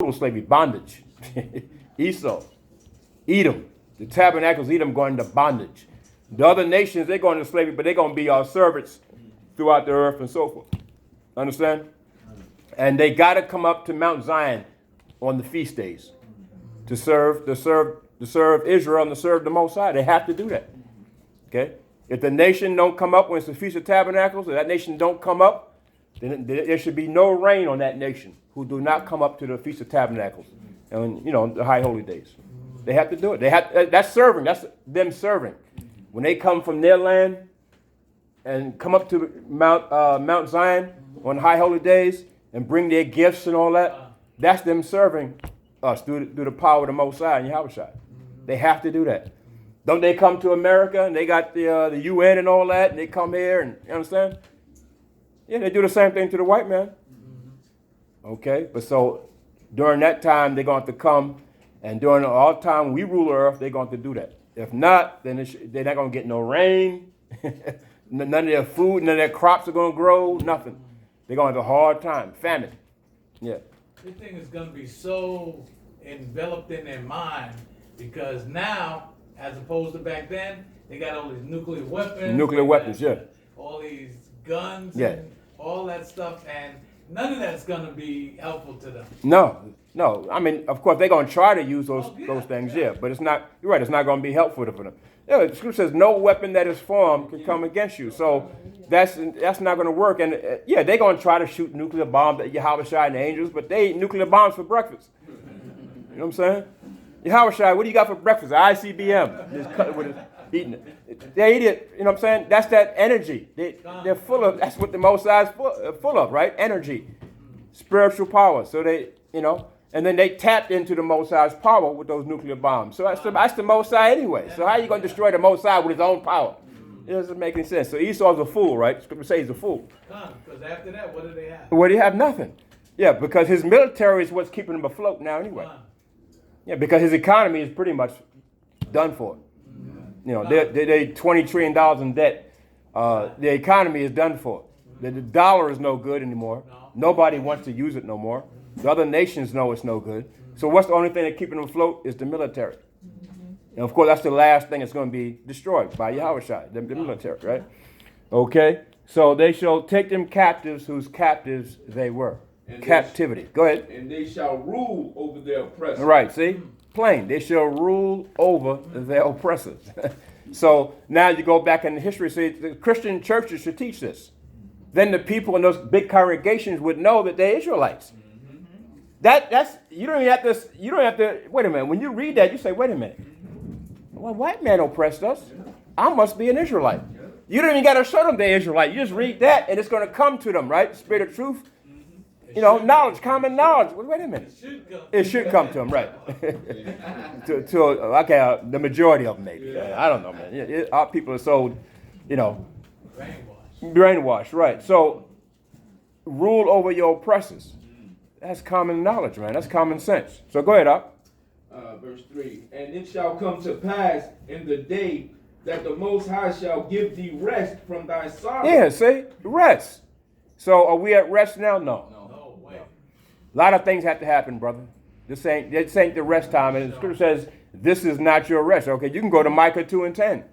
slavery, bondage. Esau, Edom, the tabernacles, Edom going into bondage. The other nations, they're going into slavery, but they're going to be our servants throughout the earth and so forth. Understand? And they got to come up to Mount Zion on the feast days to serve Israel and to serve the Most High. They have to do that. Okay? If the nation don't come up when it's the Feast of Tabernacles, if that nation don't come up, then there should be no rain on that nation who do not come up to the Feast of Tabernacles and, the high holy days. They have to do it. That's serving. That's them serving. When they come from their land and come up to Mount Zion on high holy days and bring their gifts and all that, that's them serving us through the power of the Most High and Yahushua. They have to do that. Don't they come to America and they got the UN and all that, and they come here and, you understand? Yeah, they do the same thing to the white man. Okay, but so during that time, they're going to have to come, and during all the time we rule the earth, they're going to do that. If not, then they're not going to get no rain. None of their food, none of their crops are going to grow, nothing. They're going to have a hard time, famine. Yeah. This thing is going to be so enveloped in their mind because now, as opposed to back then, they got all these nuclear weapons. Nuclear weapons, yeah. All these guns yeah. and all that stuff, and none of that's going to be helpful to them. No. I mean, of course, they're going to try to use those things, yeah. But it's not, you're right, it's not going to be helpful for them. Yeah, the scripture says no weapon that is formed can come against you. So that's not going to work. And they're going to try to shoot nuclear bombs at Yahushua and the angels, but they eat nuclear bombs for breakfast. You know what I'm saying? Yahushua, what do you got for breakfast? ICBM. Just cut it with eating it. They eat it, you know what I'm saying? That's that energy. They're full of, that's what the Most High is full of, right? Energy. Spiritual power. So they, and then they tapped into the Most High's power with those nuclear bombs. So that's the Most High anyway. So how are you going to destroy the Most High with his own power? It doesn't make any sense. So Esau's a fool, right? Scripture says he's a fool. Because after that, what do they have? Well, they have nothing. Yeah, because his military is what's keeping him afloat now anyway. Yeah, because his economy is pretty much done for. They're $20 trillion in debt. The economy is done for. The dollar is no good anymore. Nobody wants to use it no more. The other nations know it's no good. So what's the only thing that's keeping them afloat is the military. And of course, that's the last thing that's going to be destroyed by Yahushua, the military, right? Okay, so they shall take them captives whose captives they were. And captivity. Go ahead. And they shall rule over their oppressors. Right, see? Plain. They shall rule over their oppressors. So now you go back in the history, see, the Christian churches should teach this. Then the people in those big congregations would know that they're Israelites. That's you don't have to wait a minute. When you read that, you say, wait a minute. Well, white man oppressed us. I must be an Israelite. You don't even got to show them they're Israelite. You just read that and it's going to come to them, right? Spirit of truth. Knowledge, common knowledge. Wait a minute. It should come to them, right? The majority of them maybe. I don't know, man. Our people are so, brainwashed, right? So, rule over your oppressors. That's common knowledge, man. That's common sense. So go ahead, up. Verse 3. And it shall come to pass in the day that the Most High shall give thee rest from thy sorrow. Yeah, see? Rest. So are we at rest now? No. A lot of things have to happen, brother. This ain't the rest time. And the scripture says, this is not your rest. Okay, you can go to Micah 2 and 10.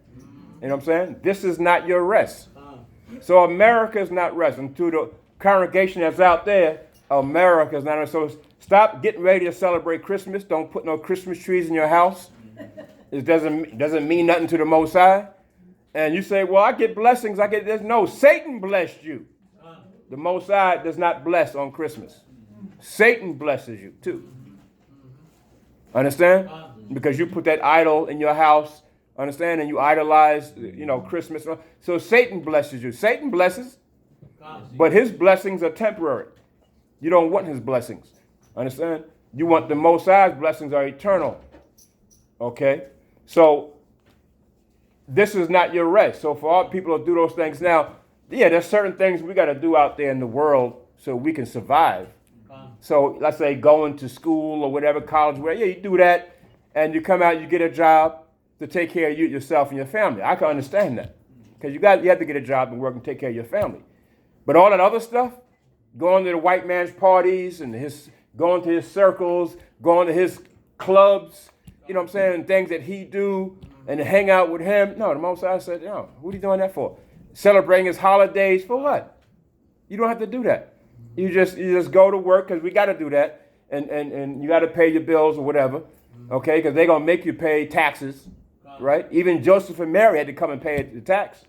You know what I'm saying? This is not your rest. So America is not rest. And to the congregation that's out there, America is not rest. So stop getting ready to celebrate Christmas. Don't put no Christmas trees in your house. It doesn't mean nothing to the Most High. And you say, well, I get blessings. No, Satan blessed you. The Most High does not bless on Christmas. Satan blesses you too. Understand? Because you put that idol in your house, understand, and you idolize, Christmas. So Satan blesses you. Satan blesses, but his blessings are temporary. You don't want his blessings. Understand? You want the Most High's blessings are eternal. Okay? So this is not your rest. So for all people to do those things now, there's certain things we got to do out there in the world so we can survive. So let's say going to school or whatever, college, you do that, and you come out, you get a job to take care of yourself and your family. I can understand that because you have to get a job and work and take care of your family. But all that other stuff, going to the white man's parties and his going to his circles, going to his clubs, you know what I'm saying, things that he do, and to hang out with him. No, the Most High said, no, what are you doing that for? Celebrating his holidays, for what? You don't have to do that. You just go to work, because we got to do that, and you got to pay your bills or whatever, okay, because they're going to make you pay taxes, right? Even Joseph and Mary had to come and pay the tax.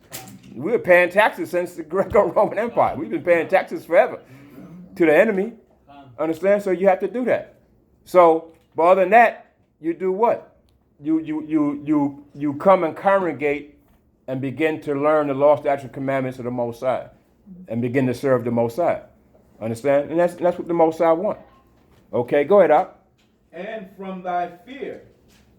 We were paying taxes since the Greco-Roman Empire. We've been paying taxes forever to the enemy. Understand? So you have to do that. So, but other than that, you do what? You come and congregate and begin to learn the law, statutes, commandments of the Most High, and begin to serve the Most High. Understand? And that's what the Most High want. Okay, go ahead, Op. And from thy fear,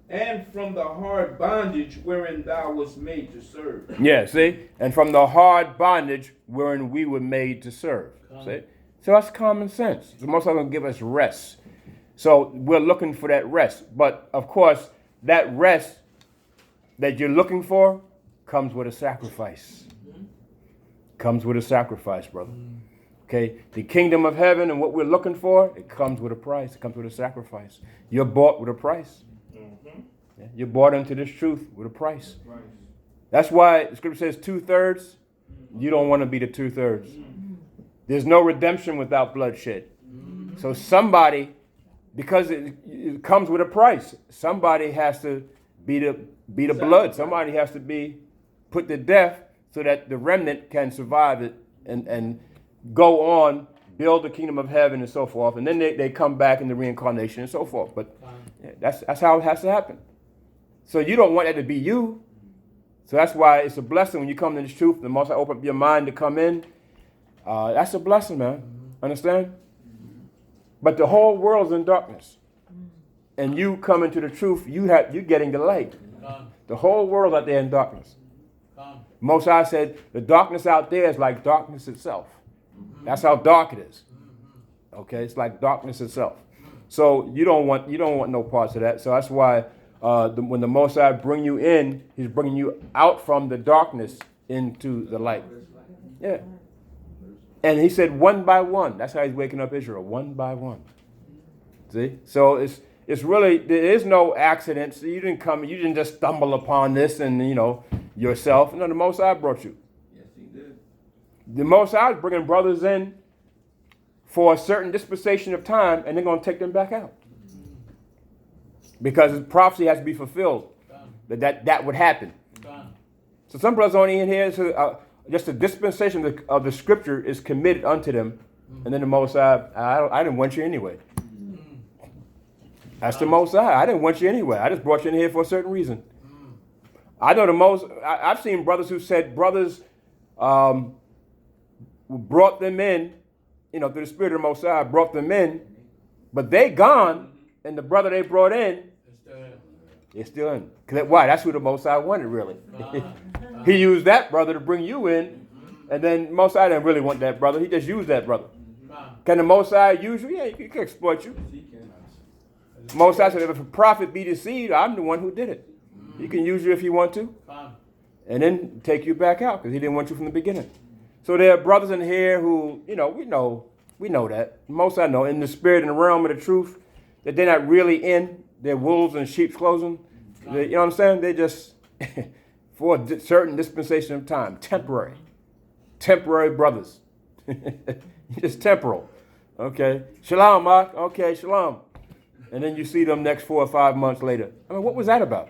and from the hard bondage wherein thou wast made to serve. Yeah, see? And from the hard bondage wherein we were made to serve. See? So that's common sense. The Most High going to give us rest. So we're looking for that rest. But, of course, that rest that you're looking for comes with a sacrifice. Comes with a sacrifice, brother. Okay? The kingdom of heaven and what we're looking for, it comes with a price. It comes with a sacrifice. You're bought with a price. Yeah, you're bought into this truth with a price. That's why the scripture says 2/3. You don't want to be the 2/3. There's no redemption without bloodshed. So somebody, because it comes with a price, somebody has to be the blood. Somebody has to be put to death so that the remnant can survive it and go on, build the kingdom of heaven and so forth. And then they come back in the reincarnation and so forth. But that's how it has to happen. So you don't want that to be you. So that's why it's a blessing when you come to this truth. The Most High open up your mind to come in. That's a blessing, man. Understand? But the whole world's in darkness. And you come into the truth, you're getting the light. The whole world out there in darkness. Most High said the darkness out there is like darkness itself. That's how dark it is. Okay, it's like darkness itself. So you don't want no parts of that. So that's why when the Most High bring you in, he's bringing you out from the darkness into the light. Yeah. And he said one by one. That's how he's waking up Israel, one by one. See? So it's really, there is no accidents. You didn't just stumble upon this and, yourself. No, the Most High brought you. Yes, he did. The Most High is bringing brothers in for a certain dispensation of time, and they're going to take them back out. Because prophecy has to be fulfilled. That would happen. So some brothers only in here, so, just the dispensation of the scripture is committed unto them. And then the Most High, I didn't want you anyway. That's the Most High. I didn't want you anyway. I just brought you in here for a certain reason. I know I've seen brothers who said brothers brought them in, through the Spirit of the Most High, brought them in, but they gone, and the brother they brought in, they're still in. Why? That's who the Most High wanted, really. He used that brother to bring you in, and then Most High didn't really want that brother. He just used that brother. Can the Most High use you? Yeah, he can exploit you. Most High said, if a prophet be deceived, I'm the one who did it. He can use you if he want to, and then take you back out because he didn't want you from the beginning. So there are brothers in here who, we know that. Most High know in the spirit and the realm of the truth that they're not really in. They're wolves in sheep's clothing. You know what I'm saying? They're just for a certain dispensation of time, temporary brothers, just temporal. Okay, shalom, Mark. Okay, shalom. And then you see them next 4 or 5 months later. I mean, what was that about?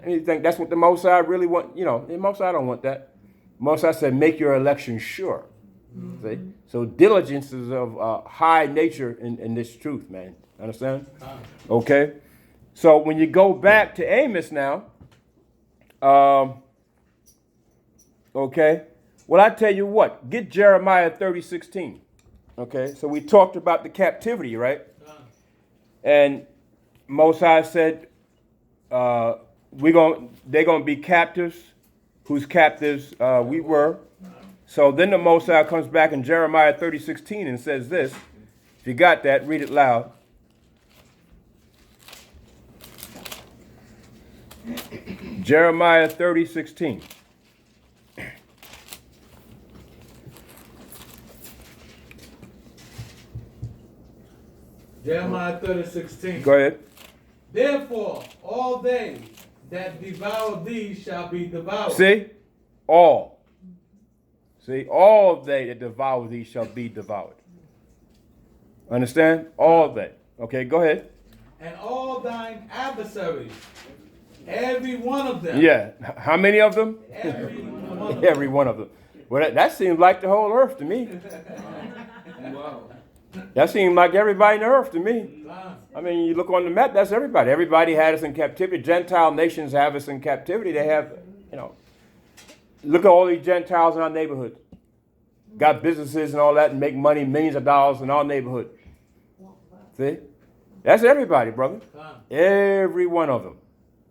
And you think that's what the Most High really want? The Most High don't want that. Most High said, make your election sure. See? So diligence is of high nature in this truth, man. Understand? Okay. So when you go back to Amos now, okay. Well, I tell you what, get Jeremiah 30:16. Okay. So we talked about the captivity, right? And Most High said, they're gonna be captives, whose captives we were. So then the Most High comes back in Jeremiah 30:16 and says this. If you got that, read it loud. Jeremiah 30:16. Jeremiah 30:16. Go ahead. Therefore, all they that devour thee shall be devoured. See? All. See? All they that devour thee shall be devoured. Understand? All they. Okay, go ahead. And all thine adversaries, every one of them. Yeah. How many of them? Every one of them. Every one of them. Well, that seems like the whole earth to me. Wow. That seems like everybody in the earth to me. Con. I mean, you look on the map, that's everybody. Everybody had us in captivity. Gentile nations have us in captivity. They have, look at all these Gentiles in our neighborhood. Got businesses and all that and make money, millions of dollars in our neighborhood. See? That's everybody, brother. Con. Every one of them.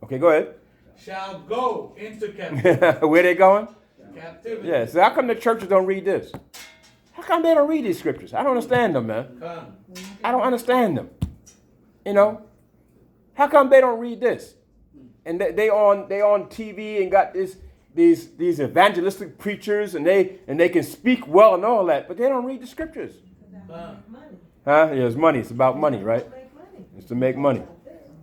Okay, go ahead. Shall go into captivity. Where they going? Captivity. Yeah, so how come the churches don't read this? How come they don't read these scriptures? I don't understand them, man. Con. I don't understand them. How come they don't read this? And they on TV and got these evangelistic preachers and they can speak well and all that, but they don't read the scriptures. Con. Huh? Yeah, it's money. It's about money, right? It's to make money.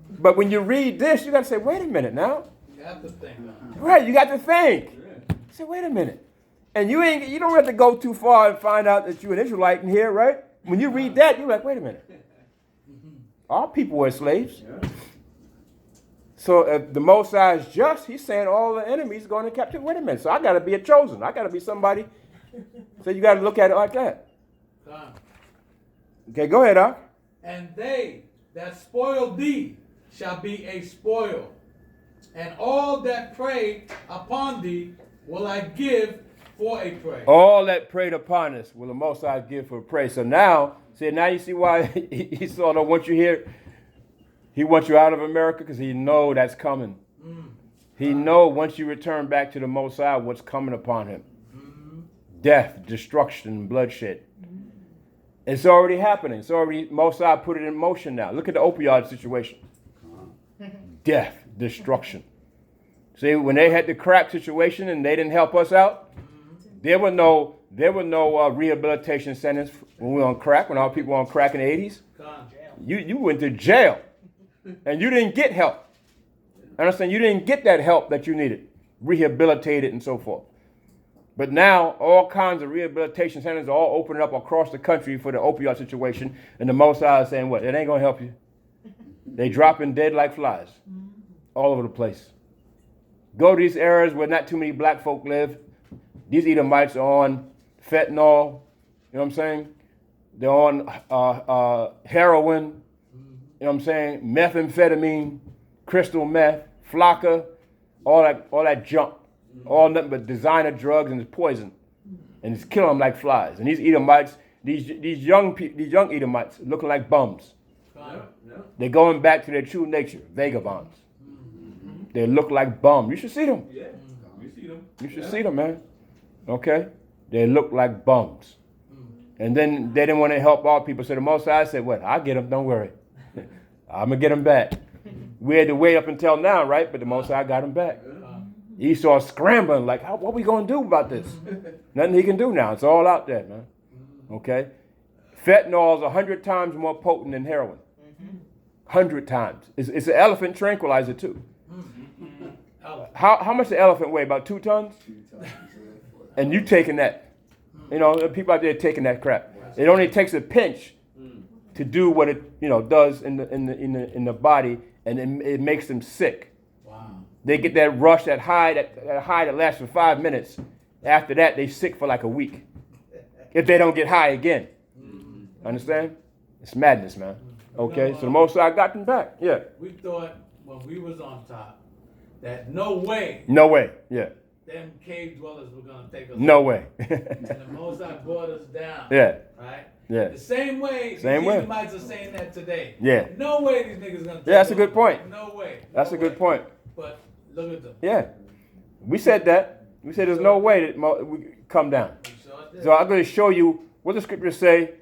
But when you read this, you got to say, wait a minute now. You have to think. Right, you got to think. Say, wait a minute. And you don't have to go too far and find out that you're an Israelite in here, right? When you read that, you're like, wait a minute. All people were slaves. So if the Most High is just, he's saying all the enemies going to captivity. Wait a minute. So I got to be a chosen. I got to be somebody. So you got to look at it like that. Con. Okay, go ahead, Doc. And they that spoil thee shall be a spoil, and all that prey upon thee will I give for a prey. All that preyed upon us will the Most High give for prey. So now you see why he sort of wants you here. He wants you out of America because he know that's coming. He know once you return back to the Most High what's coming upon him. Death, destruction, bloodshed. It's already happening. It's already, Most High put it in motion now. Look at the opioid situation. Death, destruction. See, when they had the crack situation and they didn't help us out, there were no rehabilitation centers when we were on crack, when our people were on crack in the 80s. Con. You went to jail and you didn't get help. Understand? You didn't get that help that you needed, rehabilitated and so forth. But now all kinds of rehabilitation centers are all opening up across the country for the opioid situation, and the Most High is saying, what? It ain't going to help you. They dropping dead like flies all over the place. Go to these areas where not too many black folk live. These Edomites are on fentanyl, you know what I'm saying? They're on heroin, you know what I'm saying? Methamphetamine, crystal meth, flocka, all that junk. All nothing but designer drugs and it's poison. And it's killing them like flies. And these Edomites, these young Edomites looking like bums. Con. They're going back to their true nature, vagabonds. They look like bums. You should see them. Yeah. We see them. You should see them, man. Okay? They look like bums. And then they didn't want to help our people. So the Most High said, what? I'll get them, don't worry. I'm going to get them back. We had to wait up until now, right? But the Most High got them back. Esau scrambling like, what are we going to do about this? Nothing he can do now. It's all out there, man. Okay? Fentanyl is 100 times more potent than heroin. 100 times. It's an elephant tranquilizer, too. How much the elephant weigh? About 2 tons? And you taking that. You know, the people out there taking that crap. It only takes a pinch to do what it does in the body, and it makes them sick. They get that rush, that high that lasts for 5 minutes. After that, they sick for like a week. If they don't get high again. Understand? It's madness, man. Okay, so the Most High got them back. Yeah. We thought when we was on top that no way No way. Yeah. them cave dwellers were going to take us. No way. And the Most High brought us down. Yeah. Right? Yeah. The same way Same the way. Edomites are saying that today. Yeah. No way these niggas going to take Yeah, that's a us. good point. No way. That's No a good way. point. But look at them. Yeah. We said that. We said there's no way that we come down. We sure did. So I'm going to show you what the scriptures say.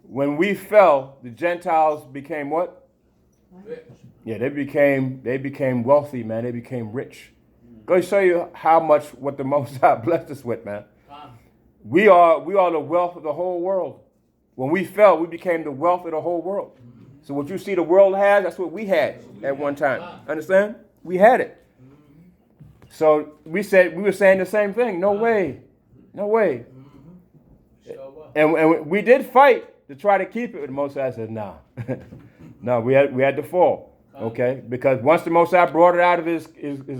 When we fell, the Gentiles became what? Rich. Yeah, they became wealthy, man. They became rich. Go show you how much what the Most High blessed us with, man. We are the wealth of the whole world. When we fell, we became the wealth of the whole world. So what you see the world has, that's what we had at one time. Understand? We had it. So we were saying the same thing. No way. No way. And we did fight to try to keep it, but the Most High said, no. No, we had to fall. Okay? Because once the Most High brought it out of his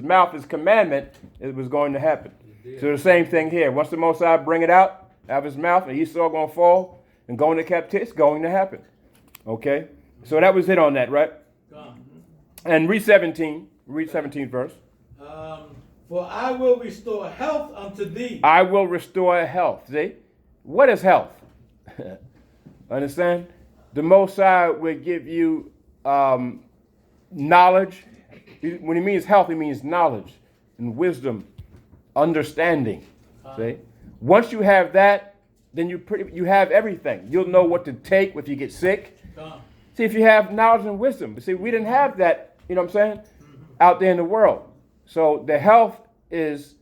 mouth, his commandment, it was going to happen. So the same thing here. Once the Most High bring it out of his mouth and Esau going to fall and go into captivity, it's going to happen. Okay? So that was it on that, right? And read 17 verse. For I will restore health unto thee. I will restore health. See? What is health? Understand? The Most High will give you knowledge. When he means health, he means knowledge and wisdom, understanding. See? Once you have that, then you have everything. You'll know what to take if you get sick. See, if you have knowledge and wisdom. But see, we didn't have that, you know what I'm saying, out there in the world. So the health is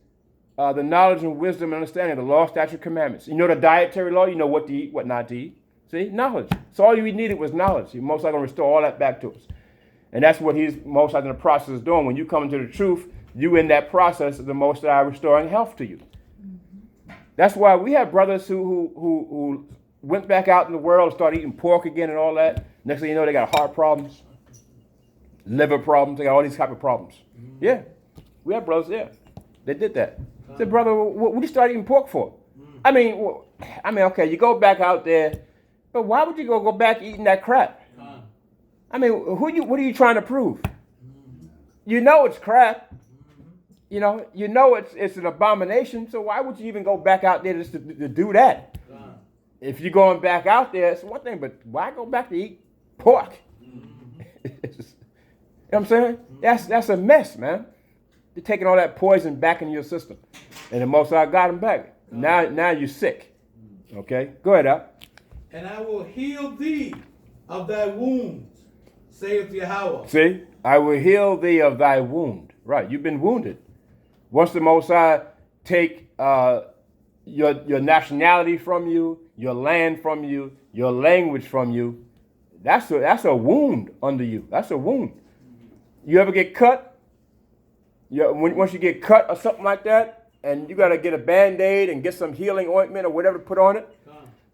the knowledge and wisdom and understanding of the law, statute, commandments. You know the dietary law, you know what to eat, what not to eat. See, knowledge. So all you needed was knowledge. He's most likely going to restore all that back to us. And that's what he's most likely in the process of doing. When you come into the truth, you in that process of the Most High restoring health to you. That's why we have brothers who went back out in the world and started eating pork again and all that. Next thing you know, they got heart problems, liver problems. They got all these type of problems. Yeah, we have brothers. Yeah, they did that. I said, brother, what did you start eating pork for? I mean, okay, you go back out there, but why would you go back eating that crap? I mean, what are you trying to prove? You know it's crap. You know it's an abomination. So why would you even go back out there just to do that? If you're going back out there, it's one thing, but why go back to eat pork? You know what I'm saying? That's a mess, man. You're taking all that poison back into your system. And the Most High got him back. Now you're sick. Okay? Go ahead, Al. And I will heal thee of thy wounds, saith Yahweh. See? I will heal thee of thy wound. Right, you've been wounded. Once the Most High take your nationality from you, your land from you, your language from you, that's a wound under you. That's a wound. You ever get cut? Once you get cut or something like that, and you got to get a Band-Aid and get some healing ointment or whatever to put on it.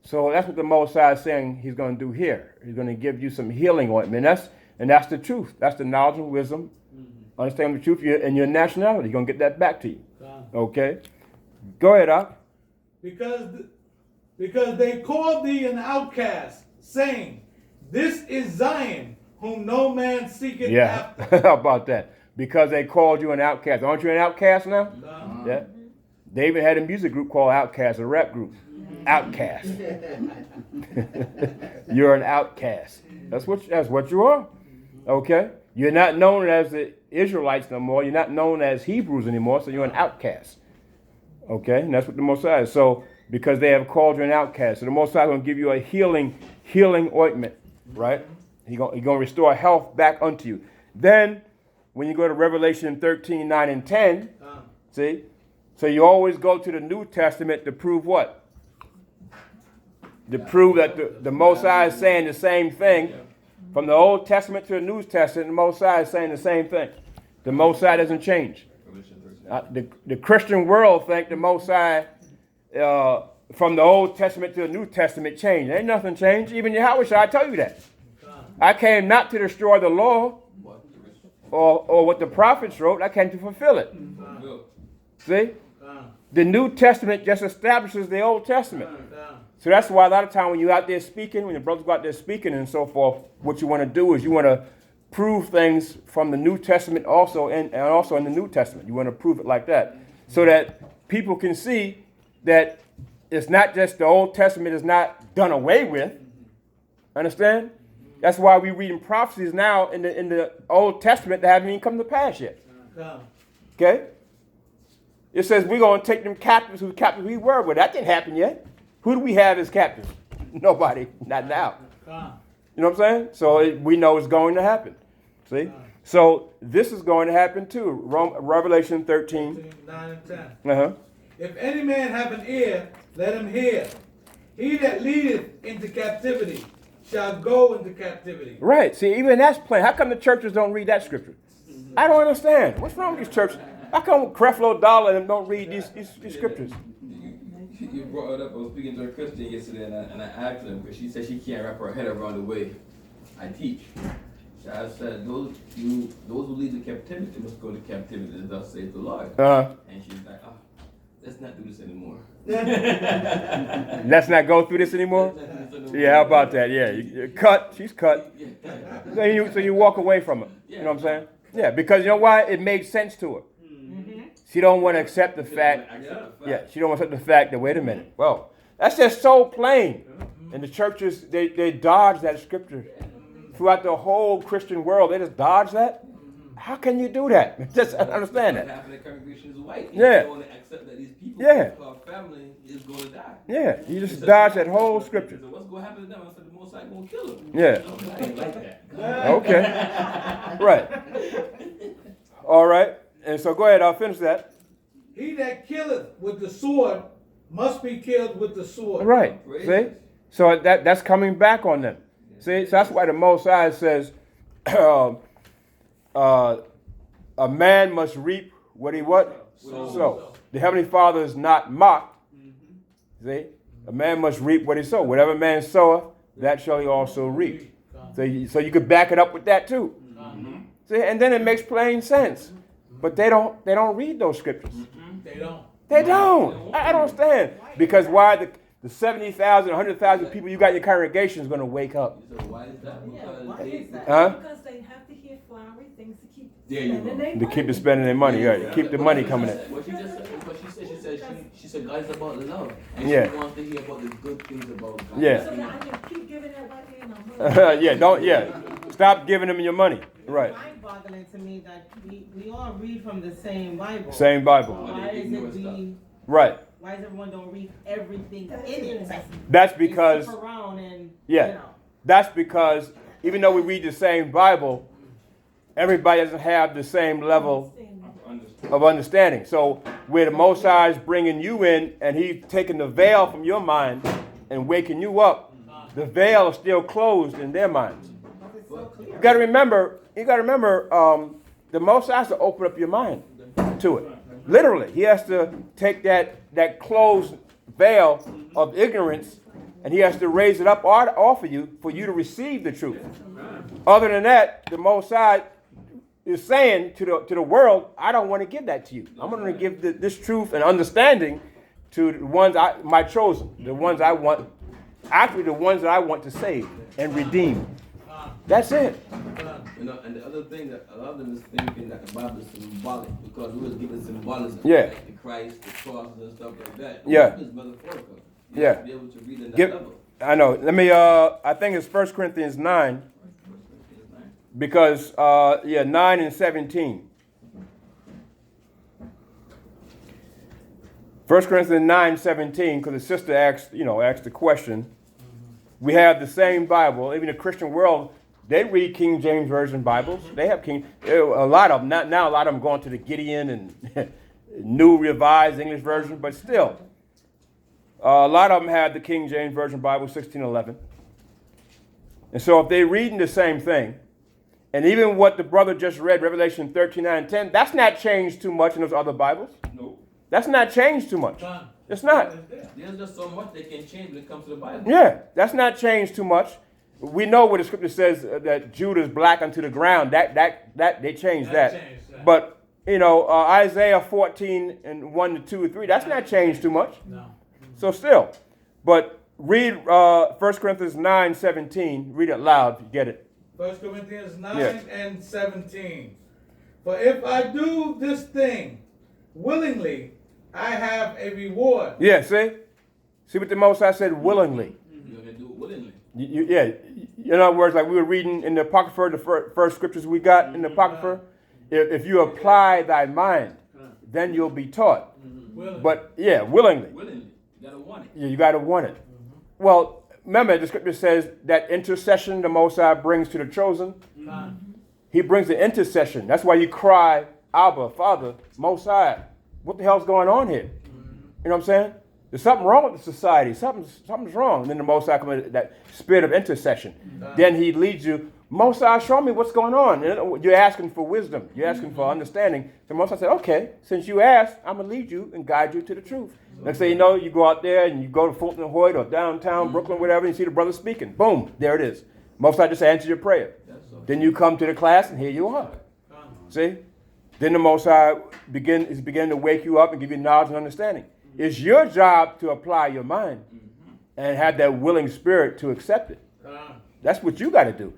So that's what the Most High is saying he's going to do here. He's going to give you some healing ointment. That's the truth. That's the knowledge and wisdom. Understand the truth and your nationality. He's going to get that back to you. Okay? Go ahead, Al. Because they called thee an outcast, saying, this is Zion, whom no man seeketh after. How about that? Because they called you an outcast. Aren't you an outcast now? No. Yeah. They even had a music group called Outcast, a rap group. Outcast. You're an outcast. That's what you are. Okay? You're not known as the Israelites no more. You're not known as Hebrews anymore, so you're an outcast. Okay? And that's what the Most High is. So, because they have called you an outcast. So the Most High is going to give you a healing ointment, right? He's going to restore health back unto you. Then, when you go to Revelation 13, 9, and 10, see? So you always go to the New Testament to prove what? To prove that the Most High is saying the same thing. From the Old Testament to the New Testament, the Most High is saying the same thing. The Most High doesn't change. The Christian world think the Most High, from the Old Testament to the New Testament, changed. Ain't nothing changed. Even Yahweh I tell you that. I came not to destroy the law or what the prophets wrote. I came to fulfill it. See? The New Testament just establishes the Old Testament. So that's why a lot of time when you're out there speaking, when your brothers go out there speaking and so forth, what you want to do is you want to prove things from the New Testament also and also in the New Testament. You want to prove it like that so that people can see that it's not just the Old Testament is not done away with. Understand? That's why we reading prophecies now in the Old Testament that haven't even come to pass yet. Okay? It says we're going to take them captives whose captives we were, but that didn't happen yet. Who do we have as captives? Nobody. Not now. You know what I'm saying? So we know it's going to happen. See? So this is going to happen too. Revelation 13. 9 and 10. If any man have an ear, let him hear. He that leadeth into captivity shall go into captivity. Right. See, even that's plain. How come the churches don't read that scripture? I don't understand. What's wrong with these churches? How come Creflo Dollar and them don't read these scriptures? You brought it up. I was speaking to a Christian yesterday, and I asked her because she said she can't wrap her head around the way I teach. So I said, those who lead the captivity must go to captivity, as thus saith the Lord. And she's like, let's not do this anymore. Let's not go through this anymore? Yeah, how about that? Yeah, you cut. She's cut. So you walk away from her. You know what I'm saying? Yeah, because you know why? It made sense to her. She don't want to accept the fact. Yeah, she don't want to accept the fact that, wait a minute. Well, that's just so plain. And the churches, they dodge that scripture. Throughout the whole Christian world, they just dodge that. How can you do that? Just understand that. Half of the congregation is white. Yeah. You don't want to accept that these people, our family, is going to die. Yeah, you just dodge that whole scripture. So what's going to happen to them? I said, the Most High going to kill them. Yeah. I ain't like that. Okay. Right. All right. And so go ahead, I'll finish that. He that killeth with the sword must be killed with the sword. Right. See? So that's coming back on them. See? So that's why the Most High says a man must reap what he what? So. The Heavenly Father is not mocked. See? A man must reap what he sow. Whatever man soweth, that shall he also reap. So you could back it up with that too. See? And then it makes plain sense. But they don't read those scriptures. They don't. I don't understand. Because why the 70,000, 100,000 people you got in your congregation is going to wake up. Why is that? Because they have to hear flowery things to keep spending their money. To keep spending their money, right? Keep the money coming in. What she just said, she said God is about love. And Yeah. she wants to hear about the good things about God. Yeah. So that I can keep giving everybody Stop giving them your money. Right. Mind-boggling to me that we all read from the same Bible. Same Bible. Why is it Right. why does everyone don't read everything in it? That's because Skip around and, that's because even though we read the same Bible, everybody doesn't have the same level of understanding. So where the Most High is bringing you in and he's taking the veil from your mind and waking you up, the veil is still closed in their minds. You got to remember, the Most High has to open up your mind to it. Literally, he has to take that closed veil of ignorance and he has to raise it up off of you for you to receive the truth. Other than that, the Most High is saying to the world, I don't want to give that to you. I'm going to give this truth and understanding to the ones my chosen, the ones I want, actually the ones that I want to save and redeem. That's it. And the other thing that a lot of them is thinking that the Bible is symbolic because we was given symbolism. Yeah. Like the Christ, the crosses and stuff like that. Yeah. It's metaphorical. Yeah. have to be able to read in that level. I know. Let me, I think it's 1 Corinthians 9. Because, 9 and 17. 1 Corinthians 9:17, because the sister asked the question. We have the same Bible. Even the Christian world, they read King James Version Bibles. They have a lot of them. Now a lot of them going to the Gideon and New Revised English Version, but still. A lot of them have the King James Version Bible, 1611. And so if they're reading the same thing, and even what the brother just read, Revelation 13:9 and 10, that's not changed too much in those other Bibles. No. That's not changed too much. It's not. There's just so much they can change when it comes to the Bible. Yeah, that's not changed too much. We know what the scripture says that Judah is black unto the ground. That they changed that. But Isaiah 14 and 1 to 2 or 3, that's not changed too much. No. So still, but read 1 Corinthians 9:17. Read it loud if you get it. 1 Corinthians 9 and 17. For if I do this thing willingly, I have a reward. Yeah, see what the Most High said, willingly. You're going to do it willingly. In other words, like we were reading in the Apocrypha, the first scriptures we got in the Apocrypha, if you apply thy mind, then you'll be taught. But willingly. Willingly. You got to want it. Yeah, you got to want it. Well, remember the scripture says that intercession the Most High brings to the chosen. He brings the intercession. That's why you cry, Abba, Father, Most High. What the hell's going on here? You know what I'm saying? There's something wrong with the society. Something's wrong. And then the Most High comes with that spirit of intercession. Then he leads you. Most High, show me what's going on. And you're asking for wisdom. You're asking for understanding. So Most High said, okay, since you asked, I'm going to lead you and guide you to the truth. Next thing you know, you go out there and you go to Fulton and Hoyt or downtown Brooklyn, whatever, and you see the brother speaking. Boom, there it is. Most High just answered your prayer. Then you come to the class and here you are. See? Then the Most High begin to wake you up and give you knowledge and understanding. It's your job to apply your mind and have that willing spirit to accept it. That's what you got to do.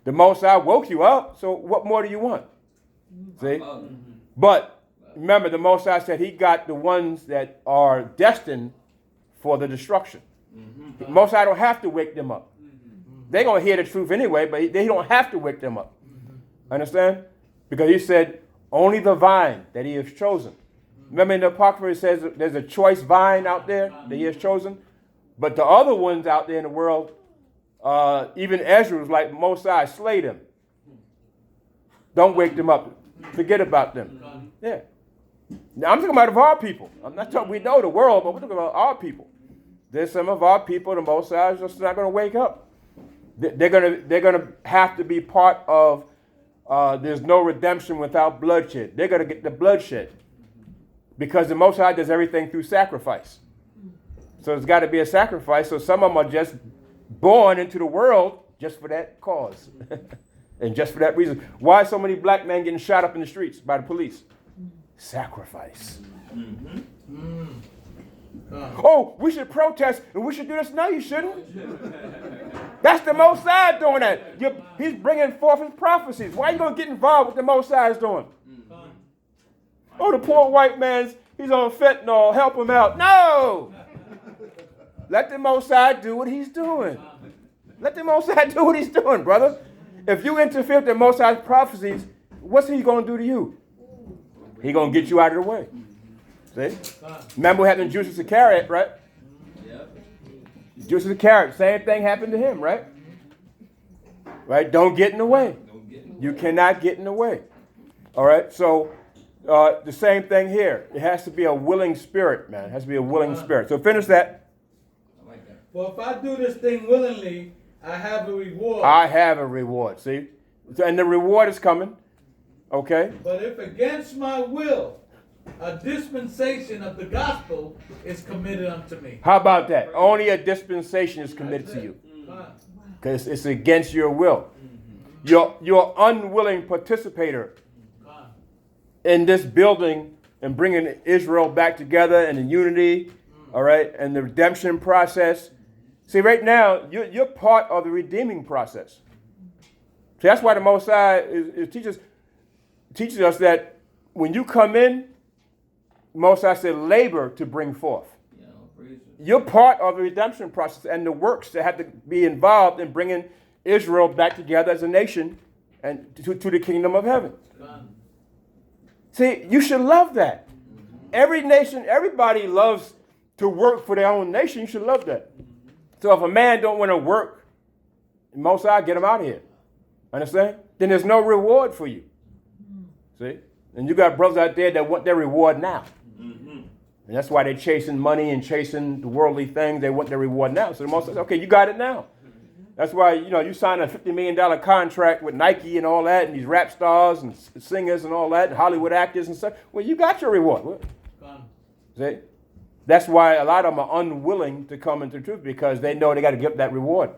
The Most High woke you up, so what more do you want? See? But remember, the Most High said he got the ones that are destined for the destruction. The Most High don't have to wake them up. They're going to hear the truth anyway, but they don't have to wake them up. Understand? Because he said, only the vine that he has chosen. Remember in the Apocrypha it says there's a choice vine out there that he has chosen? But the other ones out there in the world, even Ezra was like, Most High, slay them. Don't wake them up. Forget about them. Yeah. Now I'm talking about of our people. I'm not talking, we know the world, but we're talking about our people. There's some of our people, the Most High is just not going to wake up. They're gonna have to be part of, there's no redemption without bloodshed. They're going to get the bloodshed. Because the Most High does everything through sacrifice. So there's got to be a sacrifice. So some of them are just born into the world just for that cause. And just for that reason. Why so many black men getting shot up in the streets by the police? Sacrifice. Oh, we should protest and we should do this. No, you shouldn't. That's the Most High doing that. He's bringing forth his prophecies. Why are you going to get involved with what the Most High is doing? Oh, the poor white man's, he's on fentanyl, help him out. No! Let the Most High do what he's doing. Let the Most High do what he's doing, brother. If you interfere with the Most High's prophecies, what's he going to do to you? He's going to get you out of the way. See? Remember what happened to Judas Iscariot, right? Judas Iscariot, same thing happened to him, right? Right? Don't get in the way. You cannot get in the way. All right? So, the same thing here. It has to be a willing spirit, man. It has to be a willing spirit. So finish that. For if I do this thing willingly, I have a reward. I have a reward, see? And the reward is coming. Okay? But if against my will, a dispensation of the gospel is committed unto me. How about that? Only a dispensation is committed to you. Because it's against your will. You're unwilling participator in this building and bringing Israel back together and in unity, all right, and the redemption process. See, right now, you're part of the redeeming process. See, that's why the Most High teaches us that when you come in, Most High said labor to bring forth. You're part of the redemption process and the works that have to be involved in bringing Israel back together as a nation and to the kingdom of heaven. See, you should love that. Every nation, everybody loves to work for their own nation. You should love that. So if a man don't want to work, Most High get him out of here. Understand? Then there's no reward for you. See? And you got brothers out there that want their reward now. And that's why they're chasing money and chasing the worldly things. They want their reward now. So the Most High says, okay, you got it now. That's why, you sign a $50 million contract with Nike and all that, and these rap stars and singers and all that, and Hollywood actors and stuff. Well, you got your reward. See? That's why a lot of them are unwilling to come into the truth, because they know they got to give that reward,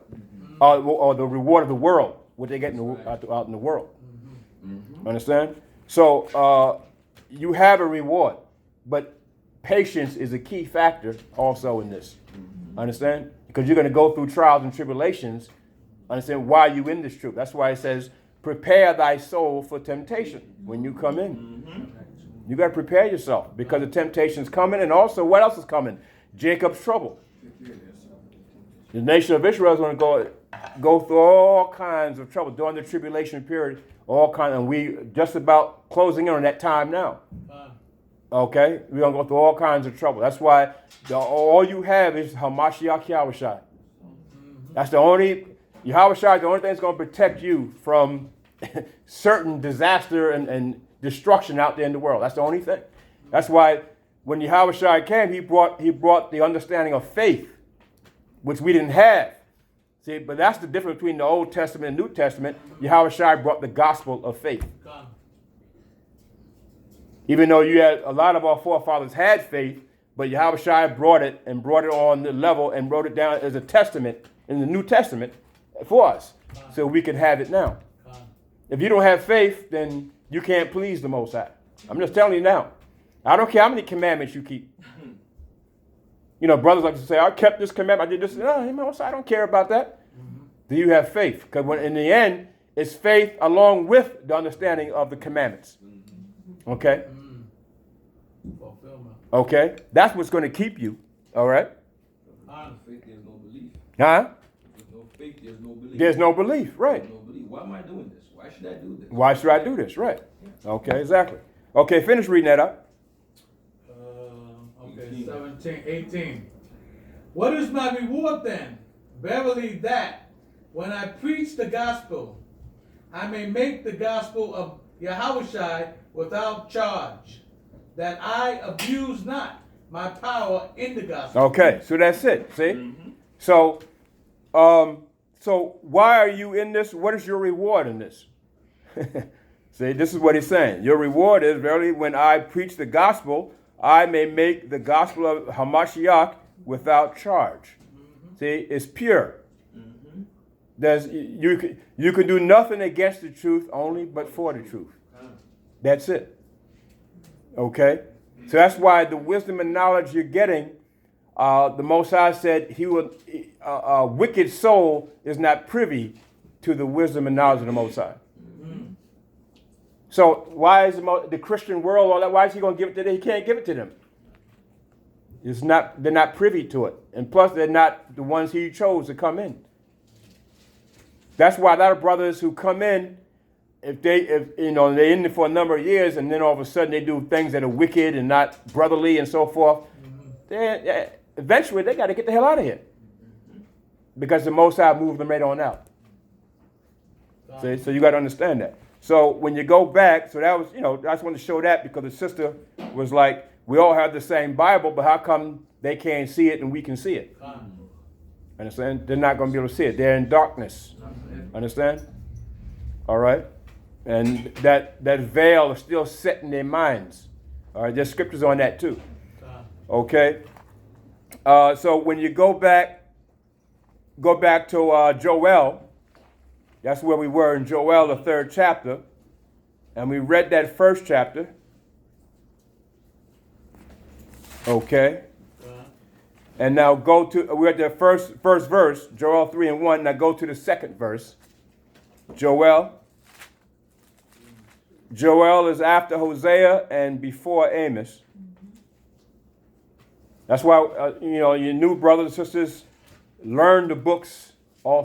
or the reward of the world, what they get out in the world. Understand? So you have a reward, but patience is a key factor also in this. Understand? Because you're going to go through trials and tribulations. Understand why you in this truth. That's why it says, prepare thy soul for temptation when you come in. You got to prepare yourself, because the temptation's coming, and also what else is coming? Jacob's trouble. The nation of Israel is going to go through all kinds of trouble during the tribulation period, and we just about closing in on that time now. Okay? We're going to go through all kinds of trouble. That's why all you have is Hamashiach Yahushua. That's the only, Yahushua is the only thing that's going to protect you from certain disaster and destruction out there in the world. That's the only thing. That's why when Yahushua came, he brought the understanding of faith, which we didn't have. See, but that's the difference between the Old Testament and New Testament. Yahushua brought the gospel of faith. Con. Even though you had a lot of our forefathers had faith, but Yahushua brought it on the level and wrote it down as a testament in the New Testament for us, so we could have it now. If you don't have faith, then you can't please the Most High. I'm just telling you now. I don't care how many commandments you keep. You know, brothers like to say, I kept this commandment, I did this. No, Most High, I don't care about that. Do you have faith? Because in the end, it's faith along with the understanding of the commandments. Okay? Fulfillment. Okay? That's what's going to keep you. All right? Without faith, there's no belief. Huh? With no faith, there's no belief. There's no belief, right? There's no belief. Why am I doing this? Why should I do this? Why should I do this? Right. Okay, exactly. Okay, finish reading that up. Okay, 17, 18. What is my reward then? Verily that, when I preach the gospel, I may make the gospel of Yahushua without charge, that I abuse not my power in the gospel. Okay, so that's it. See? Mm-hmm. So why are you in this? What is your reward in this? See, this is what he's saying. Your reward is, verily, when I preach the gospel, I may make the gospel of Hamashiach without charge. See, it's pure. You can do nothing against the truth, only but for the truth. That's it. Okay? So that's why the wisdom and knowledge you're getting, the Most High said a wicked soul is not privy to the wisdom and knowledge of the Most High. So why is the Christian world all that? Why is he going to give it to them? He can't give it to them. They're not privy to it. And plus, they're not the ones he chose to come in. That's why a lot of brothers who come in, if they're in it for a number of years, and then all of a sudden they do things that are wicked and not brotherly and so forth, eventually they got to get the hell out of here, because the Most High moved them right on out. See? So you got to understand that. So when you go back, so that was, I just wanted to show that, because the sister was like, we all have the same Bible, but how come they can't see it and we can see it? Understand? They're not going to be able to see it. They're in darkness. Understand? All right? And that veil is still set in their minds. All right? There's scriptures on that too. Okay? So when you go back to Joel. That's where we were in Joel, the 3rd chapter. And we read that 1st chapter. Okay. And now we're at the first verse, Joel 3:1. Now go to the 2nd verse. Joel is after Hosea and before Amos. That's why, your new brothers and sisters, learn the books